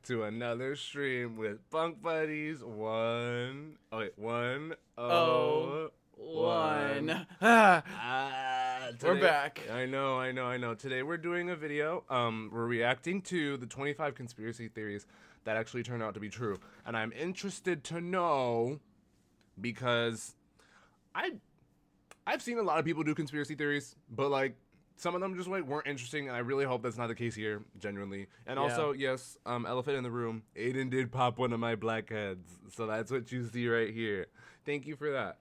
to another stream with Bunk Buddies. One. One. We're back. I know. Today we're doing a video. We're reacting to the 25 conspiracy theories that actually turned out to be true. And I'm interested to know because I've seen a lot of people do conspiracy theories, but like some of them just like weren't interesting, and I really hope that's not the case here, genuinely. And also, yes, elephant in the room, Aiden did pop one of my blackheads, so that's what you see right here. Thank you for that.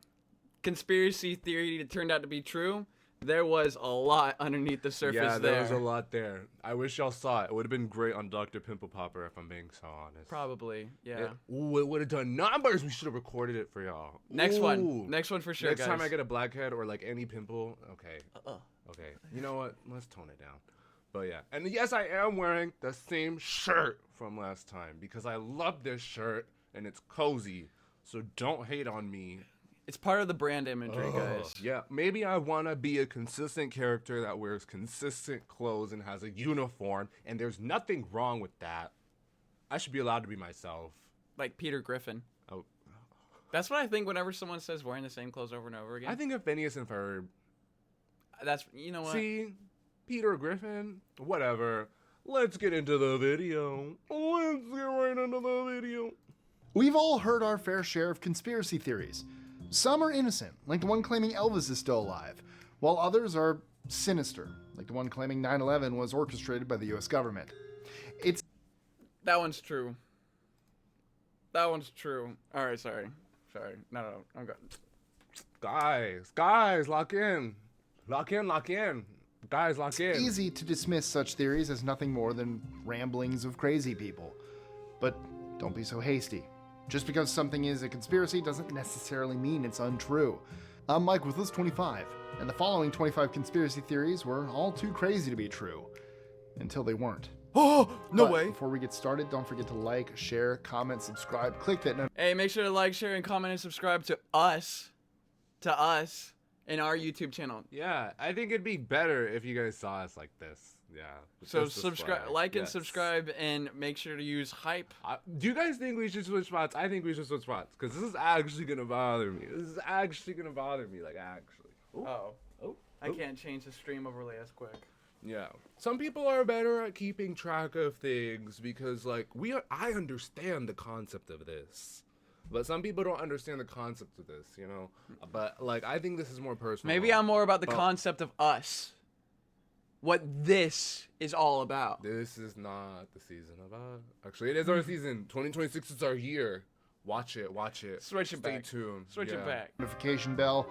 Conspiracy theory that turned out to be true. There was a lot underneath the surface there. Yeah, there was a lot there. I wish y'all saw it. It would have been great on Dr. Pimple Popper, if I'm being so honest. Probably, yeah. It would have done numbers. We should have recorded it for y'all. Next one for sure, Next guys. time I get a blackhead or like any pimple, okay. Okay, you know what? Let's tone it down. But yeah, and yes, I am wearing the same shirt from last time because I love this shirt and it's cozy. So don't hate on me. It's part of the brand imagery, guys. Yeah, maybe I want to be a consistent character that wears consistent clothes and has a uniform, and there's nothing wrong with that. I should be allowed to be myself. Like Peter Griffin. Oh. That's what I think whenever someone says wearing the same clothes over and over again. I think of Phineas and Ferb. That's, you know what? See, Peter Griffin, whatever. Let's get into the video. Let's get right into the video. We've all heard our fair share of conspiracy theories. Some are innocent, like the one claiming Elvis is still alive, while others are sinister, like the one claiming 9/11 was orchestrated by the US government. That one's true. That one's true. Alright, sorry. No, I'm good. Guys, lock in. Lock in. Guys, lock in. It's easy to dismiss such theories as nothing more than ramblings of crazy people. But don't be so hasty. Just because something is a conspiracy doesn't necessarily mean it's untrue. I'm Mike with List 25, and the following 25 conspiracy theories were all too crazy to be true. Until they weren't. Oh, no But way. Before we get started, don't forget to like, share, comment, subscribe, click that notification. Hey, make sure to like, share, and comment and subscribe to us in our YouTube channel. Yeah, I think it'd be better if you guys saw us like this. Yeah. So subscribe, like, and subscribe, and make sure to use hype. Do you guys think we should switch spots? I think we should switch spots because this is actually gonna bother me. Like, actually. Ooh. Oh, I can't change the stream overlay as quick. Yeah. Some people are better at keeping track of things because, like, I understand the concept of this. But some people don't understand the concept of this, you know? But, like, I think this is more personal. Maybe I'm more about the concept of us. What this is all about. This is not the season of us. Actually, it is our season. 2026 is our year. Watch it. Switch it back. Stay tuned. Switch it back. Notification bell.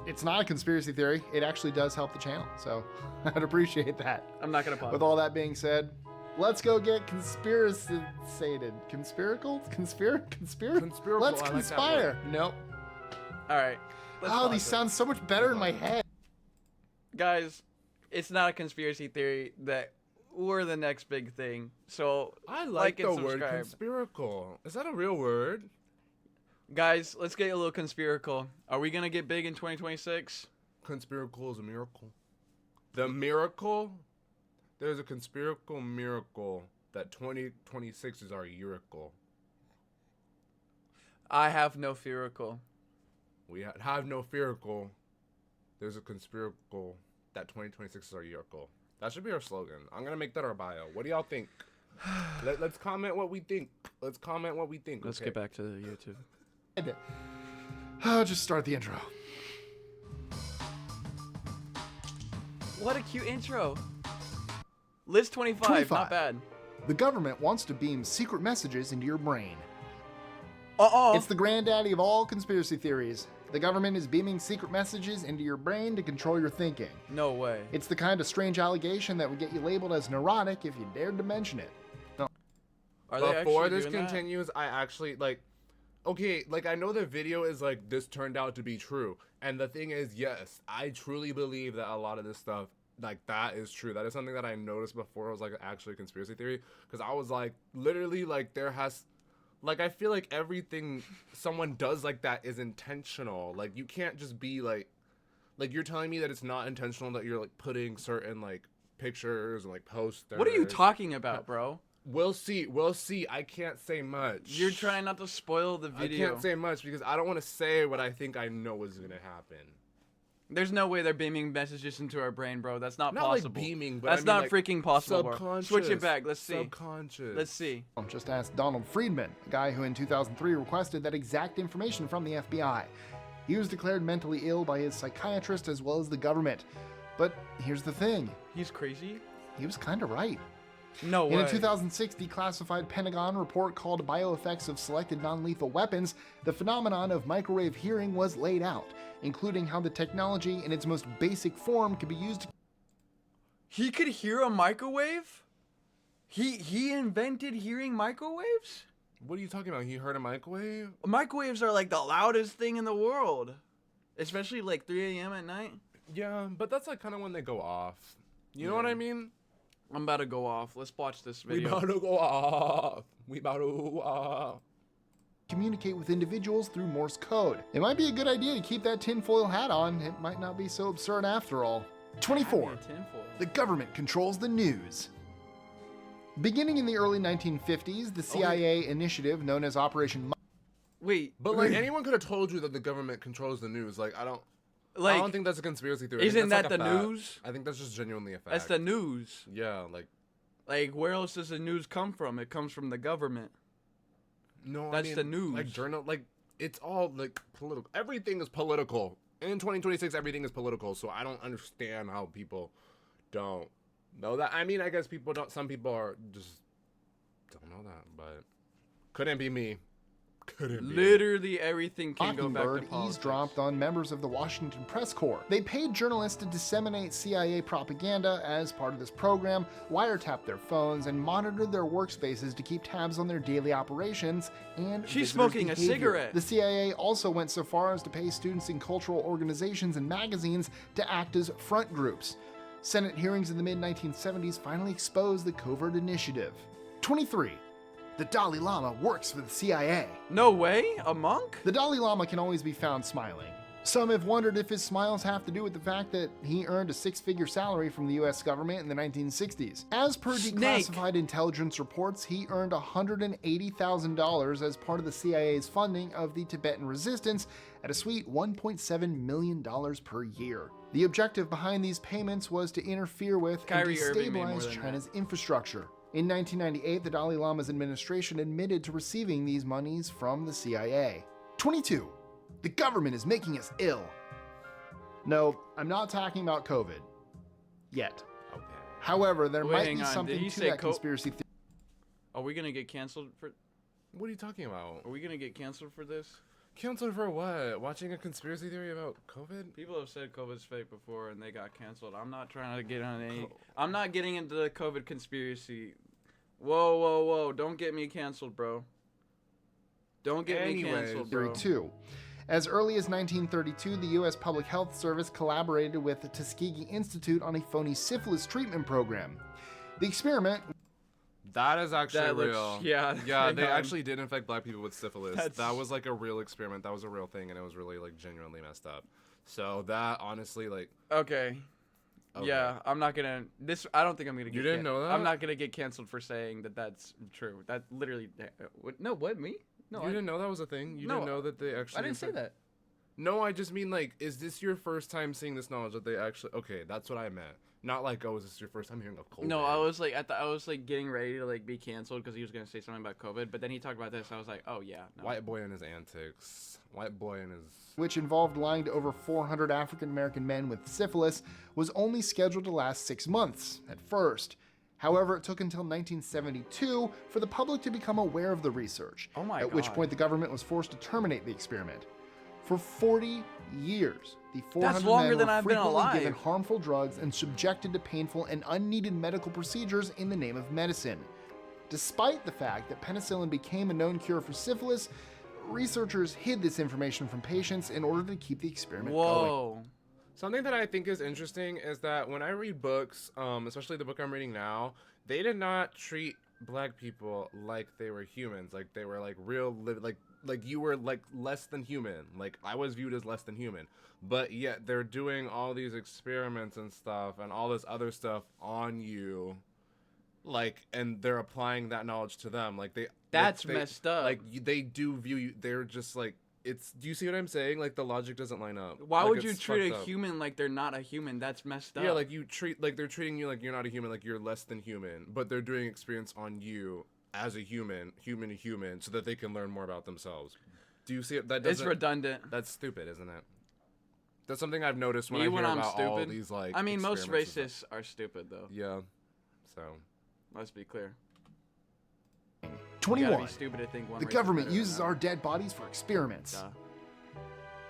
It's not a conspiracy theory. It actually does help the channel, so I'd appreciate that. I'm not gonna pause. With all that being said, let's go get conspiracy-sated. Conspiracal? Conspiracal, Let's I like that conspire. word. Nope. All right. Oh, these sound so much better in my head. Guys, it's not a conspiracy theory that we're the next big thing. So I like and the word subscribe. conspiracal. Is that a real word? Guys, let's get a little conspiracal. Are we gonna get big in 2026? Conspiracal is a miracle. The miracle? There's a conspiracal miracle that 2026 is our yearacle. I have no fearacle. We have no fearacle. There's a conspiracal that 2026 is our yearacle. That should be our slogan. I'm going to make that our bio. What do y'all think? Let's comment what we think. Let's Get back to the YouTube. I'll just start the intro. What a cute intro. List 25, 25. not bad. The government wants to beam secret messages into your brain. Uh-oh. It's the granddaddy of all conspiracy theories. The government is beaming secret messages into your brain to control your thinking. No way. It's the kind of strange allegation that would get you labeled as neurotic if you dared to mention it. No. Are they Before actually this doing that? continues, I actually, like, okay, like, I know the video is like, this turned out to be true. And the thing is, yes, I truly believe that a lot of this stuff, like, that is true. That is something that I noticed before it was, like, actually a conspiracy theory. Because I was, like, literally, like, like, I feel like everything someone does like that is intentional. Like, you can't just be, like, you're telling me that it's not intentional that you're, like, putting certain, like, pictures and, like, posters. What are you talking about, bro? We'll see. We'll see. I can't say much. You're trying not to spoil the video. I can't say much because I don't want to say what I think I know is gonna happen. There's no way they're beaming messages into our brain, bro. That's not possible. Like beaming, but that's I mean, not like, freaking possible, bro. subconscious. Switch it back. Let's see. Subconscious. Let's see. Just ask Donald Friedman, a guy who in 2003 requested that exact information from the FBI. He was declared mentally ill by his psychiatrist as well as the government. But here's the thing. He's crazy? He was kind of right. No way. In a 2006 declassified Pentagon report called Bioeffects of Selected Non-Lethal Weapons, the phenomenon of microwave hearing was laid out, including how the technology in its most basic form could be used to... He could hear a microwave? He invented hearing microwaves? What are you talking about? He heard a microwave? Microwaves are like the loudest thing in the world. Especially like 3 a.m. at night. Yeah, but that's like kind of when they go off. You know what I mean? I'm about to go off. Let's watch this We video. about to go off. We about to go off. communicate with individuals through Morse code. It might be a good idea to keep that tinfoil hat on. It might not be so absurd after all. 24. The government controls the news. Beginning in the early 1950s, the CIA initiative known as Operation Wait, But like anyone could have told you that the government controls the news. I don't think that's a conspiracy theory. I think isn't that's that like a the fact. news? I think that's just genuinely a fact. That's the news. Yeah, Like, where else does the news come from? It comes from the government. no, That's the news. Like it's all like political. Everything is political. In 2026, everything is political. So I don't understand how people don't know that. I mean, I guess people don't. Some people are just don't know that, but couldn't be me. Couldn't be me. Literally everything can go back to Mockingbird politics. eavesdropped on members of the Washington Press Corps. They paid journalists to disseminate CIA propaganda as part of this program, wiretapped their phones, and monitored their workspaces to keep tabs on their daily operations and She's visitors' smoking a behavior. cigarette. The CIA also went so far as to pay students in cultural organizations and magazines to act as front groups. Senate hearings in the mid-1970s finally exposed the covert initiative. 23. The Dalai Lama works for the CIA. No way? A monk? The Dalai Lama can always be found smiling. Some have wondered if his smiles have to do with the fact that he earned a six-figure salary from the US government in the 1960s. As per declassified intelligence reports, he earned $180,000 as part of the CIA's funding of the Tibetan resistance at a sweet $1.7 million per year. The objective behind these payments was to interfere with and Kyrie Irving made more destabilize than China's infrastructure. In 1998, the Dalai Lama's administration admitted to receiving these monies from the CIA. 22. The government is making us ill. No, I'm not talking about COVID. Yet. Okay. However, there Wait, might hang be on. Did something he to say that conspiracy theory. Are we gonna get canceled for? What are you talking about? Are we gonna get canceled for this? Canceled for what? Watching a conspiracy theory about COVID? People have said COVID's fake before and they got canceled. I'm not trying to get on any. I'm not getting into the COVID conspiracy. Whoa! Don't get me canceled, bro. Don't get me canceled, bro. 2. As early as 1932, the U.S. Public Health Service collaborated with the Tuskegee Institute on a phony syphilis treatment program. The experiment... That is actually That looks- real. yeah, Yeah, hang they on. actually did infect black people with syphilis. That's- That was like a real experiment. That was a real thing, and it was really like genuinely messed up. So that honestly, like, Okay. okay. Yeah, I'm not gonna. I don't think I'm gonna. You didn't know that? I'm not gonna get canceled for saying that. That's true. That literally. What? Me? No. You didn't know that was a thing. You No, didn't know that they actually. I didn't say that. No, I just mean like, is this your first time seeing this knowledge that they actually? Okay, that's what I meant. Not like, oh, is this your first time hearing of COVID? No, I was like, I was like getting ready to like be canceled because he was gonna say something about COVID, but then he talked about this. I was like, oh yeah. No. White boy and his antics. White boy and his. which involved lying to over 400 African-American men with syphilis, was only scheduled to last 6 months at first. However, it took until 1972 for the public to become aware of the research, Oh my at which God. point the government was forced to terminate the experiment. For 40 years, the 400 That's longer men than were I've been frequently alive. given harmful drugs and subjected to painful and unneeded medical procedures in the name of medicine. Despite the fact that penicillin became a known cure for syphilis, researchers hid this information from patients in order to keep the experiment going. Whoa. Something that I think is interesting is that when I read books, especially the book I'm reading now, they did not treat black people like they were humans, like they were like real, like you were like less than human. Like I was viewed as less than human, but yet they're doing all these experiments and stuff and all this other stuff on you, like, and they're applying that knowledge to them. Like That's they, messed up. Like they do view you. They're just like it's. Do you see what I'm saying? Like the logic doesn't line up. Why Like, would you it's treat a fucked up. human like they're not a human? That's messed up. Yeah, like you treat like they're treating you like you're not a human, like you're less than human, but they're doing experience on you as a human to human, so that they can learn more about themselves. Do you see it? That It's doesn't. redundant. That's stupid, isn't it? That's something I've noticed when Me I when hear I'm about all stupid. these like. I mean, most experiments and racists are stupid though. stuff. Yeah. So. Let's be clear. You 21. gotta be stupid to think one The race is government better than uses another. our dead bodies for experiments. Duh.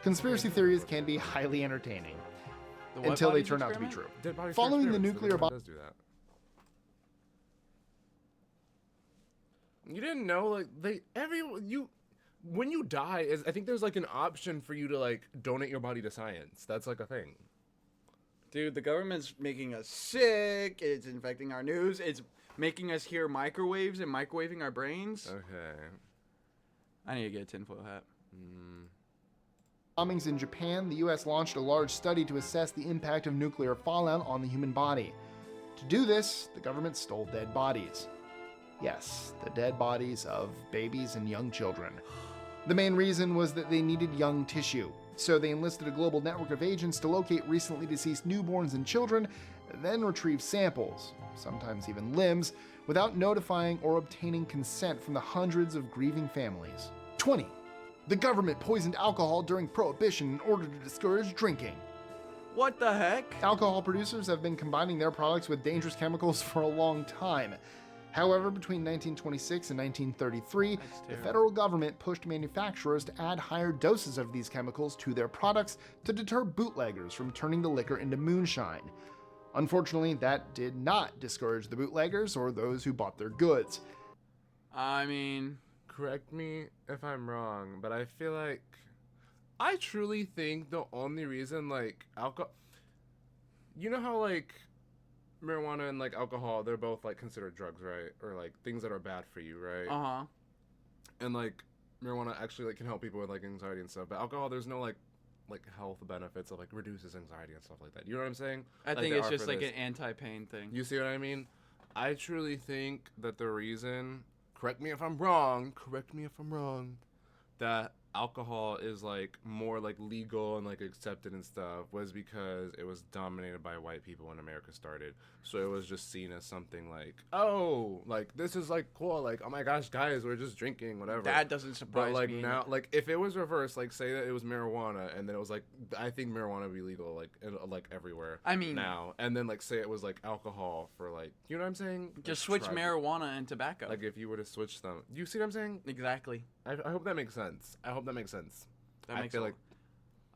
Conspiracy theories can be highly entertaining The what until they bodies turn out to be experiment? true. Dead bodies Following for the experiments, nuclear bomb. does do that. You didn't know, like when you die, I think there's like an option for you to like donate your body to science. That's like a thing. Dude, the government's making us sick. It's infecting our news. It's making us hear microwaves and microwaving our brains. Okay. I need to get a tinfoil hat. Bombings in Japan, the U.S. launched a large study to assess the impact of nuclear fallout on the human body. To do this, the government stole dead bodies. Yes, the dead bodies of babies and young children. The main reason was that they needed young tissue, so they enlisted a global network of agents to locate recently deceased newborns and children, then retrieve samples, sometimes even limbs, without notifying or obtaining consent from the hundreds of grieving families. 20. The government poisoned alcohol during Prohibition in order to discourage drinking. What the heck? Alcohol producers have been combining their products with dangerous chemicals for a long time. However, between 1926 and 1933, That's the terrible. federal government pushed manufacturers to add higher doses of these chemicals to their products to deter bootleggers from turning the liquor into moonshine. Unfortunately, that did not discourage the bootleggers or those who bought their goods. I mean, Correct me if I'm wrong, but I feel like I truly think the only reason like alcohol, you know how like marijuana and like alcohol, they're both like considered drugs, right? Or like things that are bad for you, right? uh-huh. And like marijuana actually like can help people with like anxiety and stuff, but alcohol, there's no like health benefits of like reduces anxiety and stuff like that. You know what I'm saying? I Like, think there it's are just for like this. an anti-pain thing. You see what I mean? I truly think that the reason, correct me if I'm wrong, that alcohol is like more like legal and like accepted and stuff was because it was dominated by white people when America started. So it was just seen as something like, oh, like this is like cool, like oh my gosh, guys, we're just drinking, whatever. That doesn't surprise But like me. now, like if it was reversed, like say that it was marijuana, and then it was like I think marijuana would be legal like everywhere. I mean, now and then like say it was like alcohol for like you know what I'm saying? just Like, switch try- marijuana and tobacco. Like if you were to switch them, you see what I'm saying? Exactly. I hope that makes sense. I hope that makes sense. That I makes feel a- like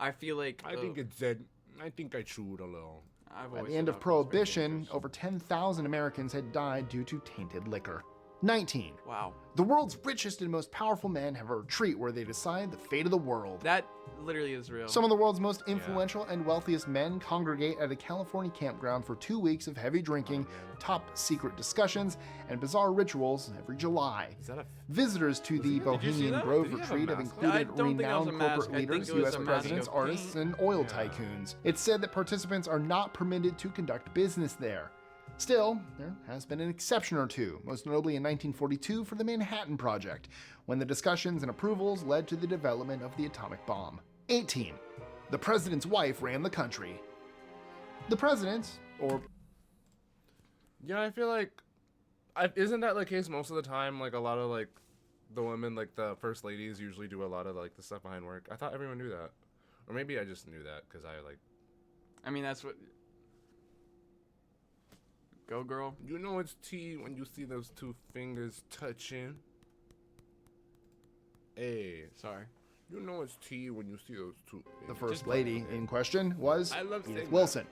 I feel like I think it said. I think I chewed a little. I've By always the end thought of alcohol was very Prohibition, dangerous. over 10,000 Americans had died due to tainted liquor. 19. Wow. The world's richest and most powerful men have a retreat where they decide the fate of the world. That literally is real. Some of the world's most influential and wealthiest men congregate at a California campground for 2 weeks of heavy drinking, top secret discussions, and bizarre rituals every July. Is that a? Visitors to the Did you see Bohemian that? Grove Did he have a retreat have mask on? included I don't think it was a renowned mask. corporate I think leaders, it was U.S. a mask presidents, of artists, paint. and oil Yeah. tycoons. It's said that participants are not permitted to conduct business there. Still, there has been an exception or two, most notably in 1942 for the Manhattan Project, when the discussions and approvals led to the development of the atomic bomb. 18. The president's wife ran the country. The president, or Yeah, I feel like, isn't that the case most of the time? Like a lot of like, the women, like the first ladies, usually do a lot of like the stuff behind work. I thought everyone knew that, or maybe I just knew that because I like. I mean, that's what. Go, girl. You know it's tea when you see those two fingers touching. Hey, Sorry. you know it's tea when you see those two. the fingers. first lady in question, was I love saying Edith that. Wilson.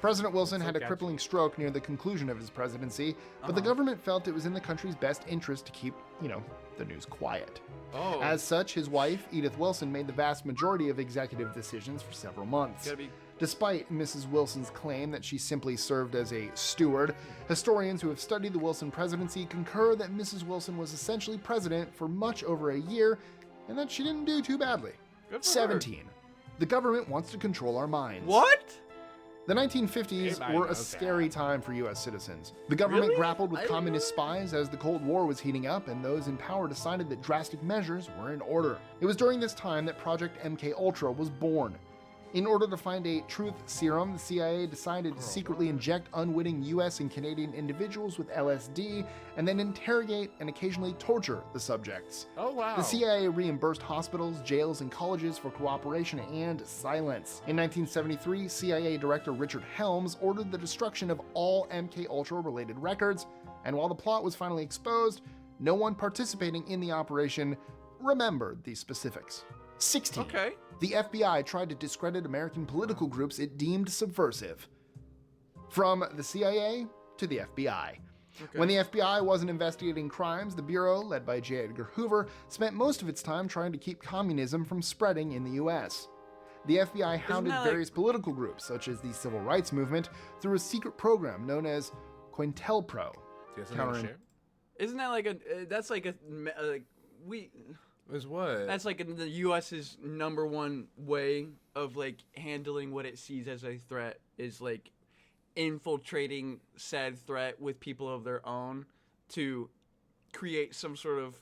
President Wilson So had a catchy. crippling stroke near the conclusion of his presidency, but the government felt it was in the country's best interest to keep, the news quiet. Oh. As such, his wife, Edith Wilson, made the vast majority of executive decisions for several months. Gotta be. Despite Mrs. Wilson's claim that she simply served as a steward, historians who have studied the Wilson presidency concur that Mrs. Wilson was essentially president for much over a year and that she didn't do too badly. Good for her. 17. The government wants to control our minds. What? The 1950s Everybody were a knows scary that. time for U.S. citizens. The government Really? grappled with I didn't know communist that. spies as the Cold War was heating up, and those in power decided that drastic measures were in order. It was during this time that Project MKUltra was born. In order to find a truth serum, the CIA decided to secretly inject unwitting US and Canadian individuals with LSD and then interrogate and occasionally torture the subjects. Oh, wow. The CIA reimbursed hospitals, jails, and colleges for cooperation and silence. In 1973, CIA Director Richard Helms ordered the destruction of all MKUltra related records, and while the plot was finally exposed, no one participating in the operation remembered the specifics. 16. Okay. The FBI tried to discredit American political groups it deemed subversive. From the CIA to the FBI. Okay. When the FBI wasn't investigating crimes, the Bureau, led by J. Edgar Hoover, spent most of its time trying to keep communism from spreading in the US. The FBI hounded that like- various political groups, such as the Civil Rights Movement, through a secret program known as COINTELPRO. Do you have something to countering- share? Isn't that like a? That's like a. Like we. Is what? That's like the U.S.'s number one way of like handling what it sees as a threat is like infiltrating said threat with people of their own to create some sort of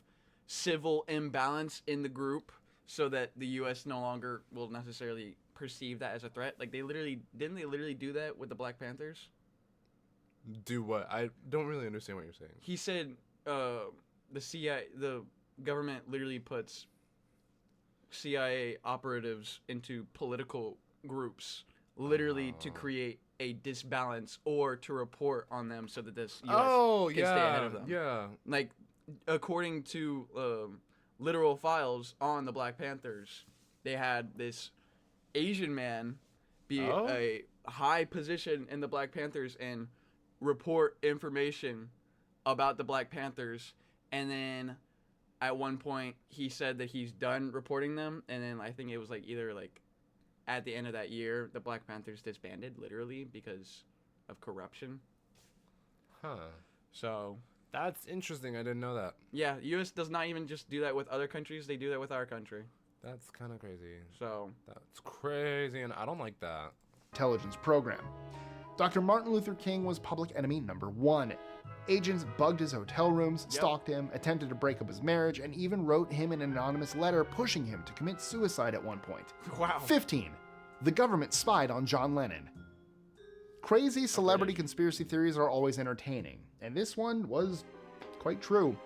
civil imbalance in the group so that the U.S. no longer will necessarily perceive that as a threat. Like they literally do that with the Black Panthers? Do what? I don't really understand what you're saying. He said the CIA, the government literally puts CIA operatives into political groups, literally to create a disbalance or to report on them so that this U.S. Oh, can stay ahead yeah. of them. Yeah. Like, according to literal files on the Black Panthers, they had this Asian man be Oh. a high position in the Black Panthers and report information about the Black Panthers, and then at one point he said that he's done reporting them, and then I think it was like either like at the end of that year the Black Panthers disbanded literally because of corruption. Huh. So That's interesting. I didn't know that. yeah, U.S. does not even just do that with other countries, they do that with our country. That's kind of crazy. So That's crazy, and I don't like that. Intelligence program. Dr. Martin Luther King was public enemy number one. Agents bugged his hotel rooms, stalked him, attempted to break up his marriage, and even wrote him an anonymous letter pushing him to commit suicide at one point. wow. 15. The government spied on John Lennon. Crazy celebrity conspiracy theories are always entertaining, and this one was quite true.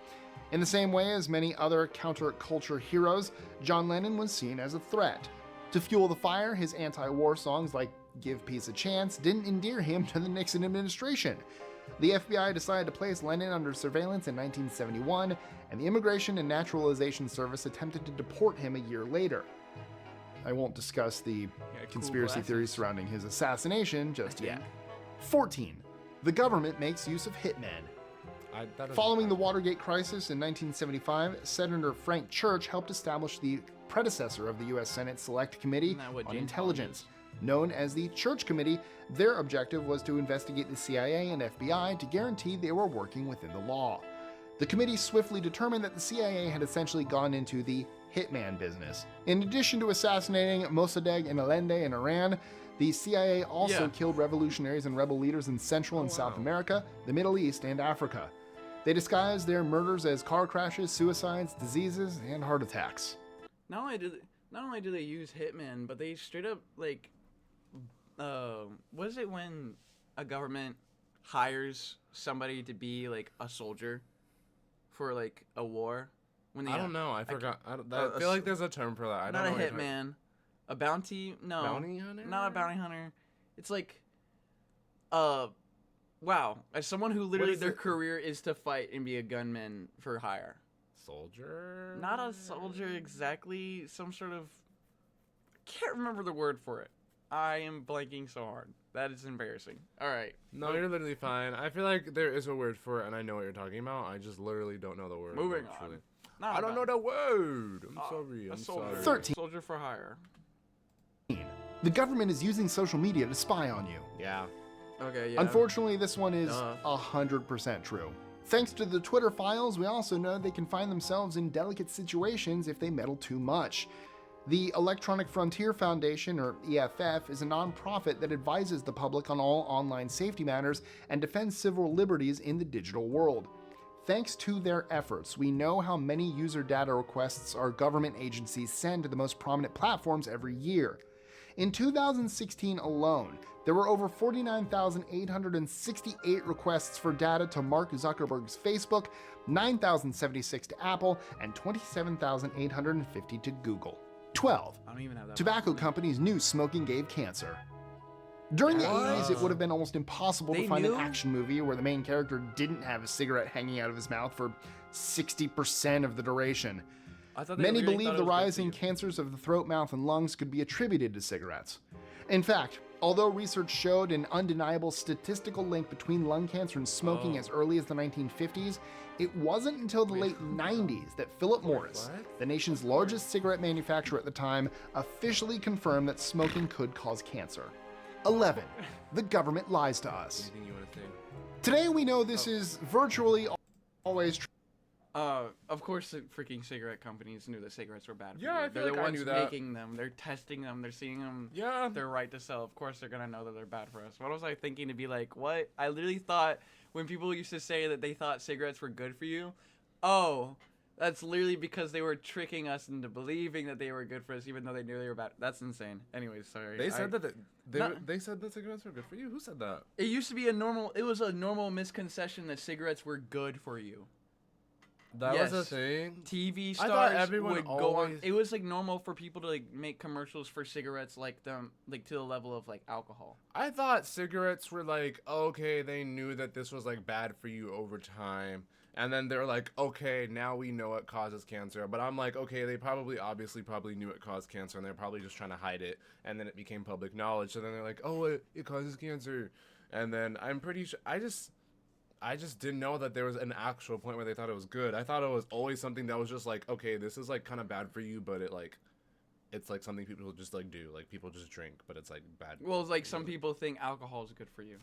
In the same way as many other counterculture heroes, John Lennon was seen as a threat. To fuel the fire, his anti-war songs like Give Peace a Chance didn't endear him to the Nixon administration. The FBI decided to place Lennon under surveillance in 1971, and the Immigration and Naturalization Service attempted to deport him a year later. I won't discuss the cool conspiracy glasses. theories surrounding his assassination just yet. Yeah. 14. The government makes use of hitmen. That is- Following the Watergate crisis in 1975, Senator Frank Church helped establish the predecessor of the U.S. Senate Select Committee Isn't that what on James Intelligence. Bond Known as the Church Committee, their objective was to investigate the CIA and FBI to guarantee they were working within the law. The committee swiftly determined that the CIA had essentially gone into the hitman business. In addition to assassinating Mossadegh and Allende in Iran, the CIA also Yeah. killed revolutionaries and rebel leaders in Central and South wow. America, the Middle East, and Africa. They disguised their murders as car crashes, suicides, diseases, and heart attacks. Not only do they use hitmen, but they straight up like, what is it when a government hires somebody to be like a soldier for like a war? When they I don't know. I forgot. I a feel like there's a term for that. I not don't a know. what you're talking- hitman, a bounty? No, Bounty hunter? not a bounty hunter. It's like, wow, as someone who literally is their it? career is to fight and be a gunman for hire. Soldier? Not a soldier exactly, some sort of, can't remember the word for it. I am blanking so hard. That is embarrassing. All right. No, you're literally fine. I feel like there is a word for it, and I know what you're talking about. I just literally don't know the word. Moving actually. on. Not I don't know about- the word. I'm sorry. a I'm soldier. sorry. 13. Soldier for hire. The government is using social media to spy on you. Yeah. Okay, yeah. Unfortunately, this one is Duh. 100% true. Thanks to the Twitter files, we also know they can find themselves in delicate situations if they meddle too much. The Electronic Frontier Foundation, or EFF, is a nonprofit that advises the public on all online safety matters and defends civil liberties in the digital world. Thanks to their efforts, we know how many user data requests our government agencies send to the most prominent platforms every year. In 2016 alone, there were over 49,868 requests for data to Mark Zuckerberg's Facebook, 9,076 to Apple, and 27,850 to Google. 12. I don't even have that. Tobacco companies knew smoking gave cancer. During the 80s, it would have been almost impossible to find an action movie where the main character didn't have a cigarette hanging out of his mouth for 60% of the duration. Many believe the rise in cancers of the throat, mouth, and lungs could be attributed to cigarettes. In fact, although research showed an undeniable statistical link between lung cancer and smoking as early as the 1950s, it wasn't until the late 90s that Philip Morris, the nation's largest cigarette manufacturer at the time, officially confirmed that smoking could cause cancer. 11. The government lies to us. Anything you want to say? Today we know this is virtually always true. Of course, the freaking cigarette companies knew that cigarettes were bad for Yeah, you. I feel They're like the I ones knew that. making them. They're testing them. They're seeing them. Yeah. They're right to sell. Of course, they're gonna know that they're bad for us. What was I thinking to be like? What? I literally thought when people used to say that they thought cigarettes were good for you, oh, that's literally because they were tricking us into believing that they were good for us, even though they knew they were bad. That's insane. Anyways, sorry. They said that Not- they said that cigarettes were good for you. Who said that? It used to be a normal. It was a normal misconception that cigarettes were good for you. That Yes. was a thing. TV I stars thought everyone would go on. always- It was like normal for people to like make commercials for cigarettes like them, like to the level of like alcohol. I thought cigarettes were like, okay, they knew that this was like bad for you over time. And then they're like, okay, now we know it causes cancer. But I'm like, okay, they obviously knew it caused cancer, and they're probably just trying to hide it. And then it became public knowledge. So then they're like, oh, it causes cancer. And then I'm pretty sure, I just didn't know that there was an actual point where they thought it was good. I thought it was always something that was just like, okay, this is like kind of bad for you, but it's like something people just like do. Like people just drink, but it's like bad. Well, it's like some people think alcohol is good for you,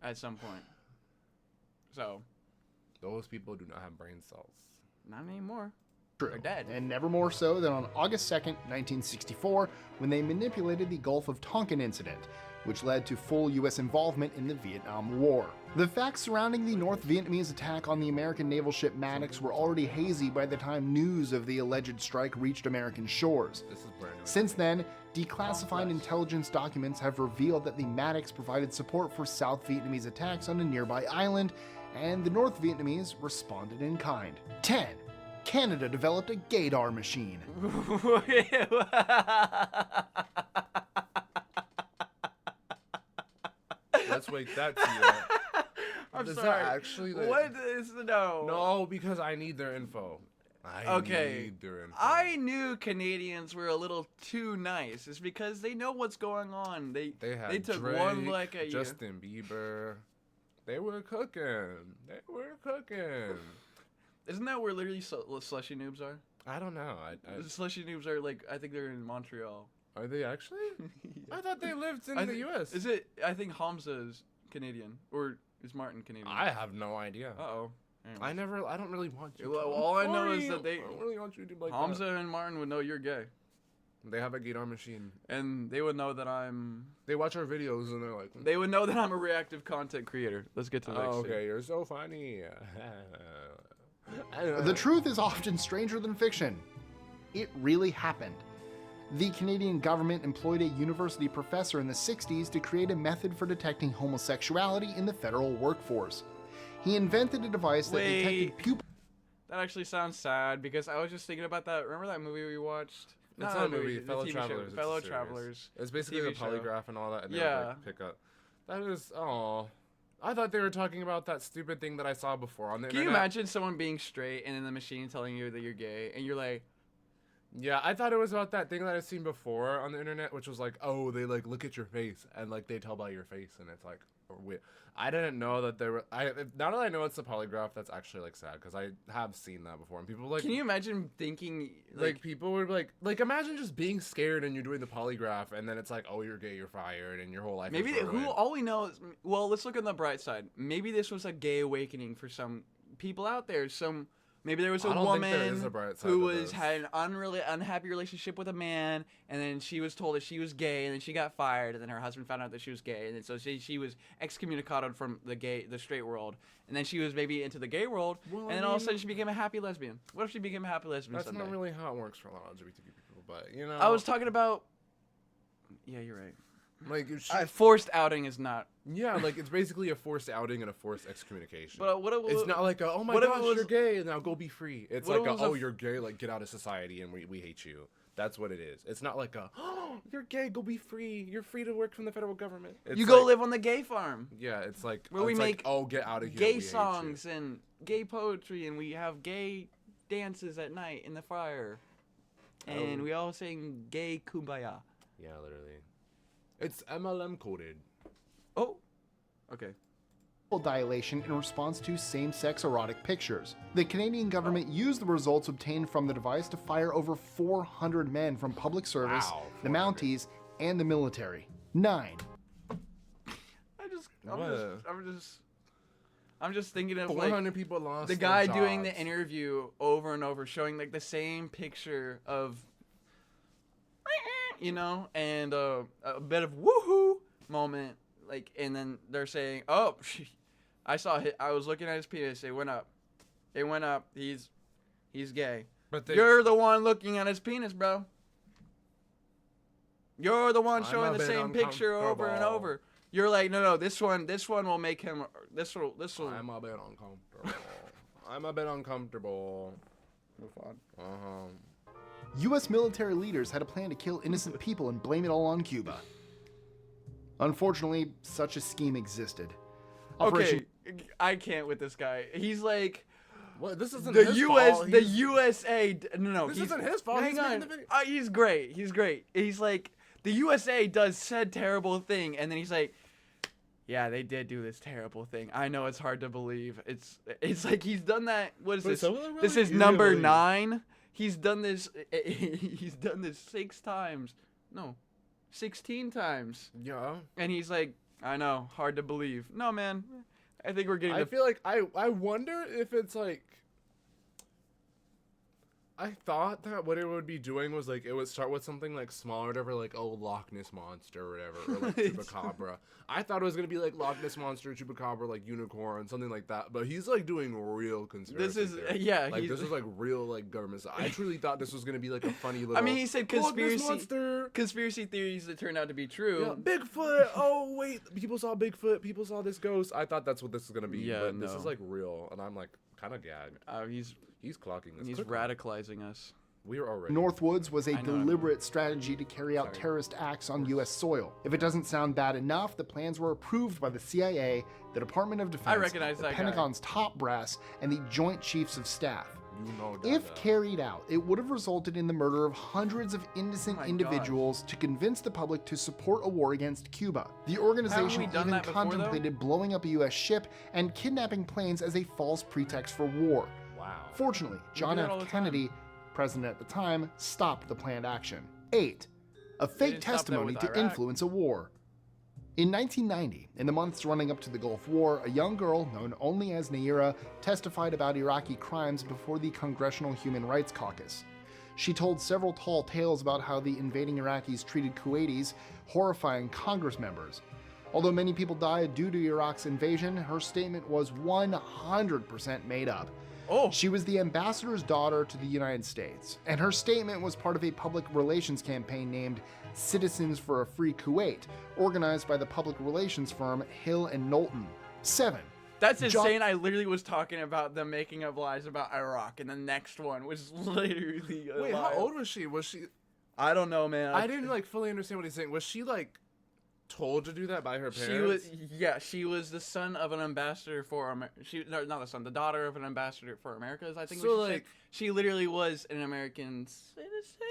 at some point. So, Those people do not have brain cells. not anymore. True. They're dead. And never more so than on August 2nd, 1964, when they manipulated the Gulf of Tonkin incident, which led to full U.S. involvement in the Vietnam War. The facts surrounding the North Vietnamese attack on the American naval ship Maddox were already hazy by the time news of the alleged strike reached American shores. This is brand new. Since then, declassified intelligence documents have revealed that the Maddox provided support for South Vietnamese attacks on a nearby island, and the North Vietnamese responded in kind. 10. Canada developed a gaydar machine. Let's wake that to you. I'm Is sorry. that actually the... What is no? No, because I need their info. I need their info. I knew Canadians were a little too nice. It's because they know what's going on. They had took Drake, one look at you. Justin Bieber. They were cooking. Isn't that where literally slushy noobs are? I don't know. Slushy noobs are like, I think they're in Montreal. Are they actually? Yeah. I thought they lived in the U.S. Is it? I think Hamza is Canadian, or is Martin Canadian? I have no idea. Uh-oh. I don't really want you. Well, all I know is that I don't really want you to do like Hamza that. and Martin would know you're gay, They have a gaydar machine. and they would know that I'm. They watch our videos and they're like, They would know that I'm a reactive content creator. Let's get to the next. oh, thing. okay, you're so funny. The truth is often stranger than fiction. It really happened. The Canadian government employed a university professor in the 60s to create a method for detecting homosexuality in the federal workforce. He invented a device that detected pupil. That actually sounds sad because I was just thinking about that. Remember that movie we watched? It's not a movie, the Fellow TV show, Travelers. it's a Fellow series. Travelers. It's basically TV the polygraph and all that. And they would, Yeah. like, pick up. That is, oh. I thought they were talking about that stupid thing that I saw before on the Can internet. you imagine someone being straight and then the machine telling you that you're gay and you're like, Yeah, I thought it was about that thing that I've seen before on the internet, which was like, oh, they like look at your face and like they tell by your face, and it's like, weird. I didn't know that there were. Now that I know it's a polygraph, that's actually like sad because I have seen that before, and people like. can you imagine thinking Like people were like imagine just being scared and you're doing the polygraph and then it's like, oh, you're gay, you're fired, and your whole life. maybe is ruined. all we know is, well, let's look on the bright side. Maybe this was a gay awakening for some people out there, some Maybe there was a I don't think there woman is a bright side who to this. had an unhappy relationship with a man, and then she was told that she was gay, and then she got fired, and then her husband found out that she was gay, and then so she was excommunicated from the straight world, and then she was maybe into the gay world, Well, and then all of a sudden she became a happy lesbian. What if she became a happy lesbian That's someday? not really how it works for a lot of LGBTQ people, but you know. I was talking about. Yeah, you're right. like if she, Forced outing is not. yeah, like it's basically a forced outing and a forced excommunication. But it's not like a, oh my what if it gosh, was- you're gay, now go be free. It's what like if it was oh, a- you're gay, like get out of society and we hate you. That's what it is. It's not like a, oh, you're gay, go be free. You're free to work from the federal government. It's you go like- live on the gay farm. Yeah, it's like Where we it's make like, oh, get out of here. we Gay hate you. songs and gay poetry, and we have gay dances at night in the fire, and Oh. we all sing gay kumbaya. Yeah, literally. It's MLM coded. Oh, okay. dilation in response to same-sex erotic pictures. The Canadian government used the results obtained from the device to fire over 400 men from public service, Wow, the 400. Mounties, and the military. 9. I'm just thinking of 400 like people lost the their guy doing the jobs. interview over and over, showing like the same picture of, you know, and a bit of woohoo moment, like, and then they're saying, oh, I was looking at his penis, it went up, he's gay. But they, You're the one looking at his penis, bro. You're the one I'm showing a the bit same picture over and uncomfortable. over. You're like, no, this one will make him. This will. I'm a bit uncomfortable. I'm a bit uncomfortable. Move on. U.S. military leaders had a plan to kill innocent people and blame it all on Cuba. Unfortunately, such a scheme existed. Okay, I can't with this guy. He's like What? This isn't the his U.S. fault. The He's- USA. No, This he's, isn't his fault. Hang He's on. making the video. He's great. He's great. He's like the USA does said terrible thing, and then he's like, yeah, they did do this terrible thing. I know it's hard to believe. It's like he's done that. What is But this? some of them This really is number really- 9. He's done this. He's done this 6 times. No, 16 times. Yeah. And he's like, I know, hard to believe. No, man. I think we're getting. I feel like I wonder if it's like. I thought that what it would be doing was like it would start with something like small or whatever, like oh Loch Ness monster or whatever, or like chupacabra. I thought it was gonna be like Loch Ness monster, chupacabra, like unicorn, something like that. But he's like doing real conspiracy. This is theory. yeah. Like he's, this is like real like government stuff. I truly thought this was gonna be like a funny little. I mean, he said Loch Ness conspiracy monster. theories that turned out to be true. Yeah, Bigfoot. Oh wait, people saw Bigfoot. People saw this ghost. I thought that's what this is gonna be. Yeah, but this no. is like real, and I'm like kind of gagged. He's clocking this. He's quickly. radicalizing us. We are already. Northwoods was a I know. deliberate strategy to carry out terrorist acts on U.S. soil. If it doesn't sound bad enough, the plans were approved by the CIA, the Department of Defense, recognize the that guy. Pentagon's top brass, and the Joint Chiefs of Staff. You know If that. carried out, it would have resulted in the murder of hundreds of innocent Oh my individuals to convince the public to support a war against Cuba. The organization done even that before, though? contemplated blowing up a U.S. ship and kidnapping planes as a false pretext for war. Wow. Fortunately, John that all F. the time. Kennedy, president at the time, stopped the planned action. 8. A fake didn't stop that testimony with to Iraq. influence a war. In 1990, in the months running up to the Gulf War, a young girl known only as Naira testified about Iraqi crimes before the Congressional Human Rights Caucus. She told several tall tales about how the invading Iraqis treated Kuwaitis, horrifying Congress members. Although many people died due to Iraq's invasion, her statement was 100% made up. Oh, She was the ambassador's daughter to the United States, and her statement was part of a public relations campaign named Citizens for a Free Kuwait, organized by the public relations firm Hill and Knowlton. 7. that's John- insane. I literally was talking about them making up lies about Iraq, and the next one was literally a Wait, lie. how old was she? Was she? I don't know, man. I didn't like fully understand what he's saying. Was she like told to do that by her parents? She was, yeah, she was the son of an ambassador for America. No, not the son, the daughter of an ambassador for Americas, I think. So, we should say. like- she literally was an American citizen.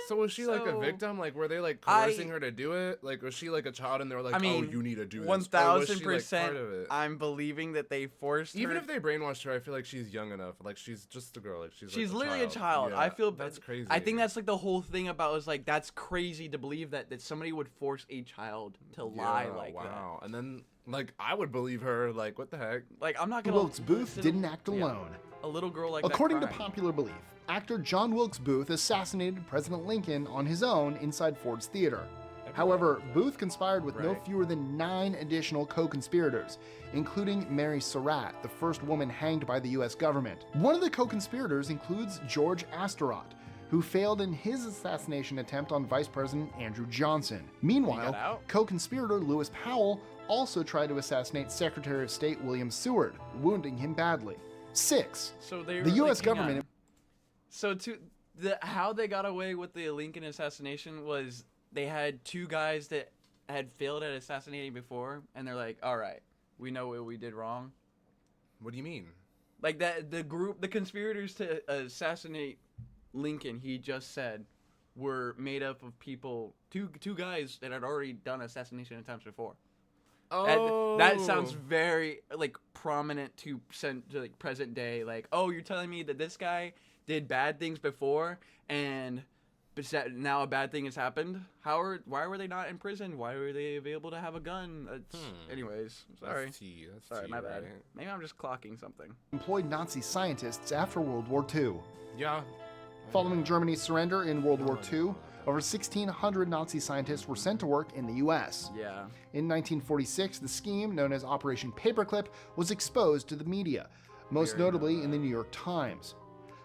So was she like a So- victim? Like were they like I- coercing her to do it? Like was she like a child and they were like, I mean, oh, you need to do this? Or was she, 1000%. like, part of it? I'm believing that they forced Even her. if they brainwashed her, I feel like she's young enough. Like she's just a girl. Like she's She's like, literally a child. Yeah, I feel that's crazy. I think that's like the whole thing about is like that's crazy to believe that somebody would force a child to lie Yeah, like that. And then like I would believe her. Like what the heck? Like I'm not The gonna. Wilkes Booth listen- didn't act Yeah. alone. a little girl like According that to crying? popular belief, actor John Wilkes Booth assassinated President Lincoln on his own inside Ford's Theater. However, Booth conspired with no Right. fewer than 9 additional co-conspirators, including Mary Surratt, the first woman hanged by the US government. One of the co-conspirators includes George Astaroth, who failed in his assassination attempt on Vice President Andrew Johnson. Meanwhile, out? co-conspirator Lewis Powell also tried to assassinate Secretary of State William Seward, wounding him badly. 6. So they The were, US like, hang government- on. So how they got away with the Lincoln assassination was they had 2 guys that had failed at assassinating before, and they're like, all right, we know what we did wrong. What do you mean? Like that, the conspirators to assassinate Lincoln, he just said, were made up of people, two guys that had already done assassination attempts before. Oh, That sounds very like prominent to like present day. Like, oh, you're telling me that this guy did bad things before, and now a bad thing has happened. Why were they not in prison? Why were they able to have a gun? Anyways, sorry. That's tea. That's Sorry, tea, my bad. right? Maybe I'm just clocking something. employed Nazi scientists after World War II. Yeah. Following Germany's surrender in World War II, over 1,600 Nazi scientists were sent to work in the US. Yeah. In 1946, the scheme, known as Operation Paperclip, was exposed to the media, most notably in the New York Times.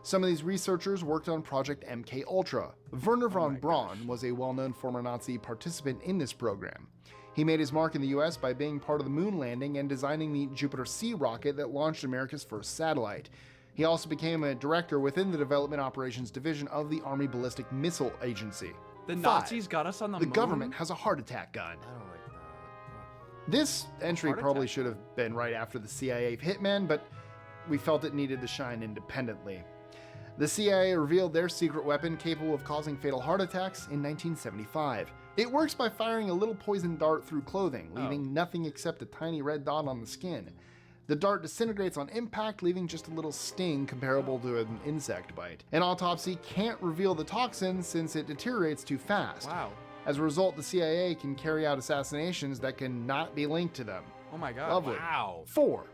Some of these researchers worked on Project MKUltra. Werner von Braun was a well-known former Nazi participant in this program. He made his mark in the US by being part of the moon landing and designing the Jupiter C rocket that launched America's first satellite. He also became a director within the Development Operations Division of the Army Ballistic Missile Agency. The 5. Nazis got us on the The moon? government has a heart attack gun. I don't like that. This entry Heart probably attack. should have been right after the CIA hitmen, but we felt it needed to shine independently. The CIA revealed their secret weapon capable of causing fatal heart attacks in 1975. It works by firing a little poison dart through clothing, leaving nothing except a tiny red dot on the skin. The dart disintegrates on impact, leaving just a little sting comparable to an insect bite. An autopsy can't reveal the toxin since it deteriorates too fast. Wow. As a result, the CIA can carry out assassinations that can not be linked to them. Oh my god. Lovely. Wow. 4.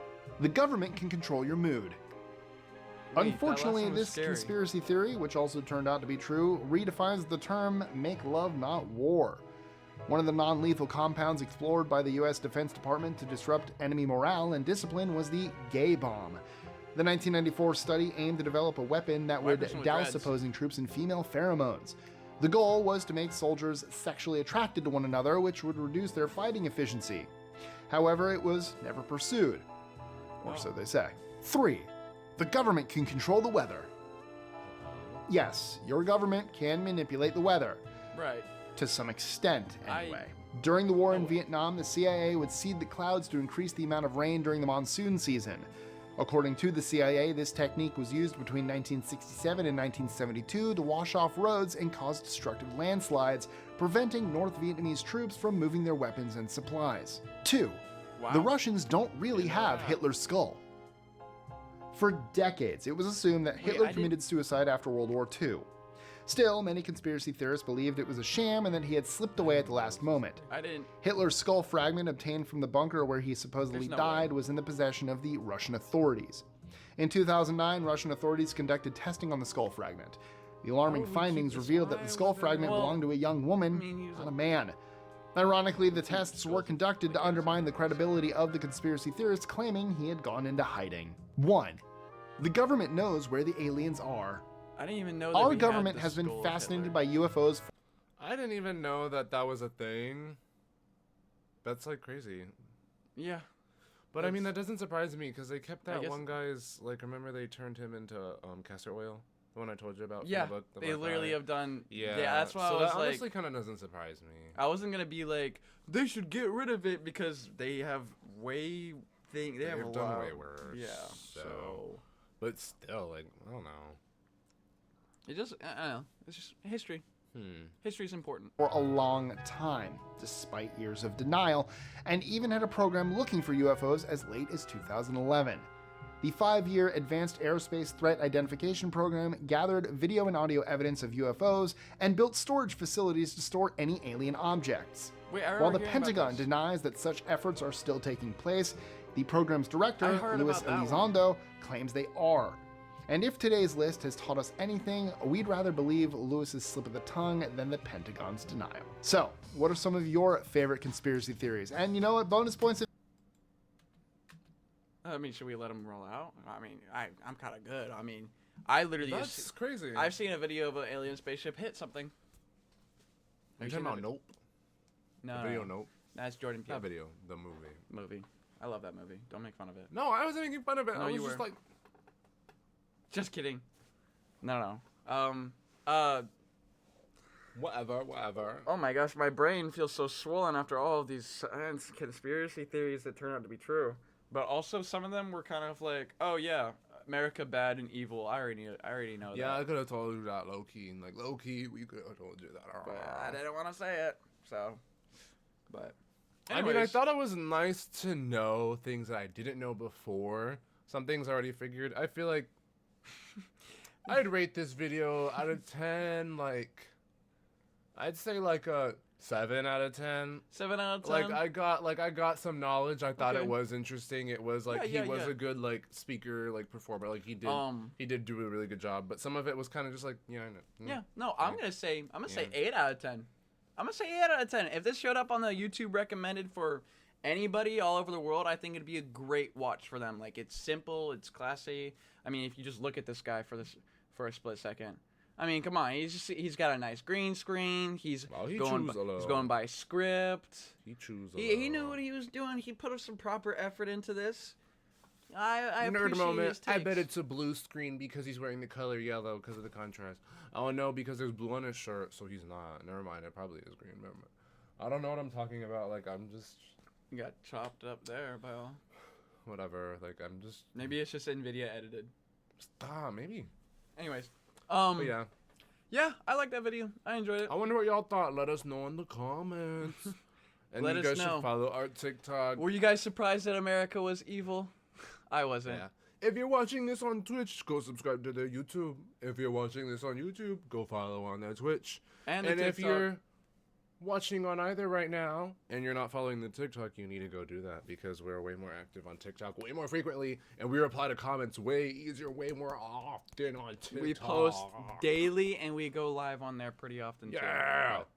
The government can control your mood. Wait, that last Unfortunately, one was this scary. conspiracy theory, which also turned out to be true, redefines the term make love, not war. One of the non-lethal compounds explored by the U.S. Defense Department to disrupt enemy morale and discipline was the gay bomb. The 1994 study aimed to develop a weapon that would person with douse dreads. opposing troops in female pheromones. The goal was to make soldiers sexually attracted to one another, which would reduce their fighting efficiency. However, it was never pursued. Or so they say. 3. The government can control the weather. Yes, your government can manipulate the weather. Right. To some extent, anyway. During the war in Vietnam, the CIA would seed the clouds to increase the amount of rain during the monsoon season. According to the CIA, this technique was used between 1967 and 1972 to wash off roads and cause destructive landslides, preventing North Vietnamese troops from moving their weapons and supplies. 2. Wow. The Russians don't really have Hitler's skull. For decades, it was assumed that Hitler I committed suicide after World War II. Still, many conspiracy theorists believed it was a sham and that he had slipped away at the last moment. I didn't. Hitler's skull fragment obtained from the bunker where he supposedly There's no died was in the possession of the Russian authorities. In 2009, Russian authorities conducted testing on the skull fragment. The alarming findings revealed that the skull fragment belonged to a young woman, not a man. Ironically, the tests were conducted to undermine the credibility of the conspiracy theorists claiming he had gone into hiding. 1. The government knows where the aliens are. I didn't even know that Our we had government the has been skull of fascinated Hitler. by UFOs. I didn't even know that that was a thing. That's like crazy. Yeah. But I mean, that doesn't surprise me because they kept I that guess- one guy's, like, remember they turned him into castor oil? The one I told you about? from Yeah. the book, the They Black literally Eye? have done. Yeah. That's why so I was that like. honestly kind of doesn't surprise me. I wasn't gonna be like they should get rid of it because they have way thing. They have They've a done lot. way worse. Yeah. So. So But still, like, I don't know. it just I don't know. It's just history. History's important. For a long time, despite years of denial, and even had a program looking for UFOs as late as 2011. The 5-year Advanced Aerospace Threat Identification Program gathered video and audio evidence of UFOs and built storage facilities to store any alien objects. Wait, I While remember the hearing about Pentagon this. denies that such efforts are still taking place, the program's I director, heard Luis about that one. Elizondo, claims they are. And if today's list has taught us anything, we'd rather believe Lewis's slip of the tongue than the Pentagon's denial. So, what are some of your favorite conspiracy theories? And you know what? Bonus points. I mean, should we let him roll out? I mean, I'm kind of good. I mean, I literally That's crazy. I've seen a video of an alien spaceship hit something. Are you talking about Nope? No, The video Nope? That's Jordan Peele. That video, the Movie. I love that movie. Don't make fun of it. No, I wasn't making fun of it. No, I was you just were. like, Just kidding. No. whatever. Oh my gosh, my brain feels so swollen after all of these science conspiracy theories that turn out to be true. But also, some of them were kind of like, oh yeah, America bad and evil. I already know Yeah, that. I could have told you that low key, and like low key, we could have told you that. But I didn't want to say it. So, but. I mean, I anyways. thought it was nice to know things that I didn't know before. Some things I already figured. I feel like I'd rate this video out of 10, like, I'd say like a 7 out of 10. 7 out of 10. I got some knowledge. I thought Okay. it was interesting. It was like Yeah, he was yeah. a good like speaker, like performer. Like he did do a really good job. But some of it was kind of just like, yeah, I know. Yeah, no, I'm gonna say Yeah. 8 out of 10. I'm gonna say 8 out of 10. If this showed up on the YouTube recommended for anybody all over the world, I think it'd be a great watch for them. Like, it's simple, it's classy. I mean, if you just look at this guy for a split second, I mean, come on, he's got a nice green screen. He's Well, he going chews a he's lot. going by script. He chews. He knew what he was doing. He put some proper effort into this. I Nerd appreciate moment. his I takes. bet it's a blue screen because he's wearing the color yellow because of the contrast. Oh no, because there's blue on his shirt, so he's not. Never mind. It probably is green. Remember. I don't know what I'm talking about. Like I'm just You got chopped up there, pal. whatever. Like I'm just Maybe it's just NVIDIA edited. stop. Maybe. Anyways, But yeah. yeah, I like that video. I enjoyed it. I wonder what y'all thought. Let us know in the comments. And Let you us guys know. should follow our TikTok. Were you guys surprised that America was evil? I wasn't. Yeah. If you're watching this on Twitch, go subscribe to their YouTube. If you're watching this on YouTube, go follow on their Twitch. And And the if TikTok. you're watching on either right now and you're not following the TikTok, you need to go do that because we're way more active on TikTok, way more frequently, and we reply to comments way easier, way more often on TikTok. We post daily and we go live on there pretty often too. Yeah. But,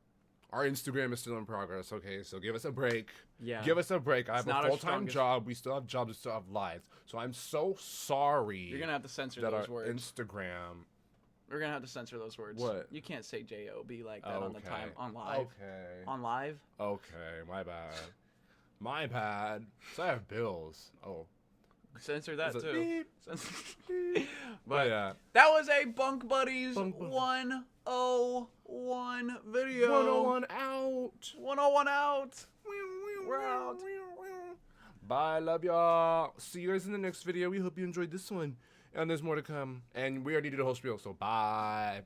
Our Instagram is still in progress, okay? So give us a break. yeah. Give us a break. I It's have a not our full-time strongest- job. We still have jobs. We still have lives. So I'm so sorry You're gonna have to censor that those our words. Instagram. We're gonna have to censor those words. What? You can't say J-O-B like that on the time Okay. on live. Okay. On live? Okay, my bad. My bad. So I have bills. Oh. Censor that Is it too. beep? But yeah. That was a Bunk Buddies Bunk Buddies. 101 video. 101 out. 101 out. We're out. Bye, love y'all. See you guys in the next video. We hope you enjoyed this one. And there's more to come. And we already did a whole spiel, so bye.